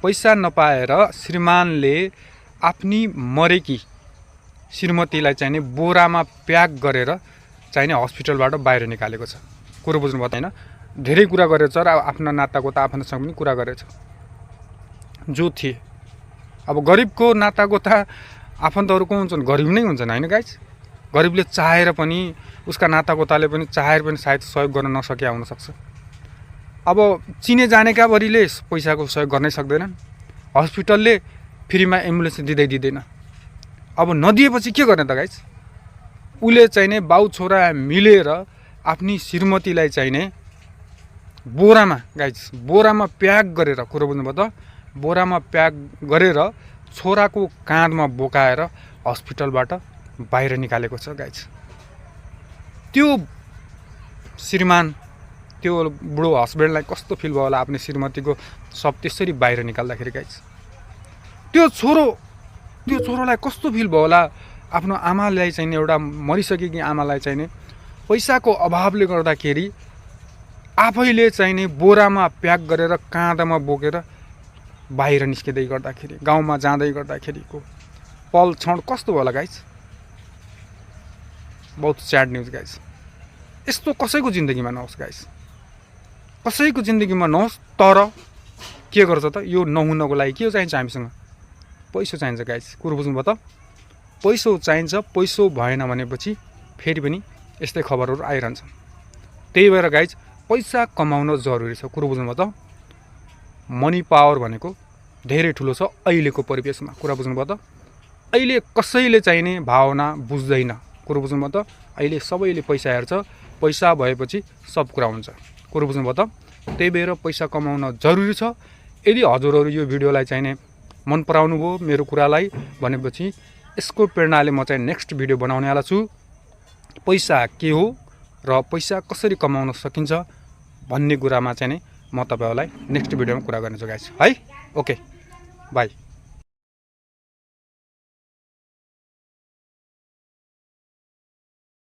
पैसा नपाएर श्रीमानले आफ्नी मरेकी श्रीमतीलाई चाहिने बोरामा प्याक गरेर चाहिने हस्पिटलबाट बाहिर निकालेको छ। कुरो बुझ्नुभयो हैन? धेरै कुरा गरेछ र आफ्ना नातागोता आफन्तसँग पनि कुरा गरेछ जो थिए। अब गरिबको नातागोता आफन्तहरू को हुन्छन्? गरिब नै हुन्छन् हैन गाइस? गरिबले चाहेर पनि उसका नातागोताले पनि चाहेर पनि सायद सहयोग गर्न नसके हुन सक्छ। अब चिने जानेका भरिले पैसाको सहयोग गर्नै सक्दैनन्। हस्पिटलले फ्रीमा एम्बुलेन्स दिँदैन। अब नदिएपछि के गर्ने त गाइस? उले चाहिने बाउ छोरा मिलेर आफ्नी श्रीमतीलाई चाहिने बोरामा गाइस बोरामा प्याक गरेर, कुरो बुझ्नुभयो त? बोरामा प्याक गरेर छोराको काँधमा बोकाएर हस्पिटलबाट बाहिर निकालेको छ गाइस। त्यो श्रीमान त्यो बुढो हस्बेन्डलाई कस्तो फिल भयो होला आफ्नो श्रीमतीको सब त्यसरी बाहिर निकाल्दाखेरि गाइस? त्यो छोरोलाई कस्तो फिल भयो होला आफ्नो आमालाई चाहिँ एउटा मरिसकेकी आमालाई चाहिँ पैसाको अभावले गर्दाखेरि आफैले चाहिँ बोरामा प्याक गरेर काँधमा बोकेर बाहिर निस्किँदै गर्दाखेरि, गाउँमा जाँदै गर्दाखेरिको पल क्षण कस्तो होला गाइस? बहुत स्याड न्युज गाइस। यस्तो कसैको जिन्दगीमा नहोस् गाइस, कसैको जिन्दगीमा नहोस्। तर के गर्छ त? यो नहुनको लागि के चाहिन्छ हामीसँग? पैसा चाहिन्छ गाइस। कुरो बुझ्नुभयो त? पैसा चाहिन्छ। पैसा भएन भनेपछि फेरि पनि यस्तै खबरहरू आइरहन्छ। त्यही भएर गाइस पैसा कमाउन जरुरी छ। कुरो बुझ्नुभयो त? मनी पावर भनेको धेरै ठुलो छ अहिलेको परिवेशमा। कुरा बुझ्नुभयो त? अहिले कसैले चाहिने भावना बुझ्दैन। कुरो बुझ्नुभयो त? अहिले सबैले पैसा हेर्छ। पैसा भएपछि सब कुरा हुन्छ। कुरो बुझ्नुभयो त? त्यही भएर पैसा कमाउन जरुरी छ। यदि हजुरहरू यो भिडियोलाई चाहिने मन पराउनु भयो मेरो कुरालाई भनेपछि यसको प्रेरणाले म चाहिँ नेक्स्ट भिडियो बनाउनेवाला छु। पैसा के हो र पैसा कसरी कमाउन सकिन्छ भन्ने कुरामा चाहिँ म तपाईहरुलाई नेक्स्ट भिडियोमा कुरा गर्नेछु गाइस है। Okay by.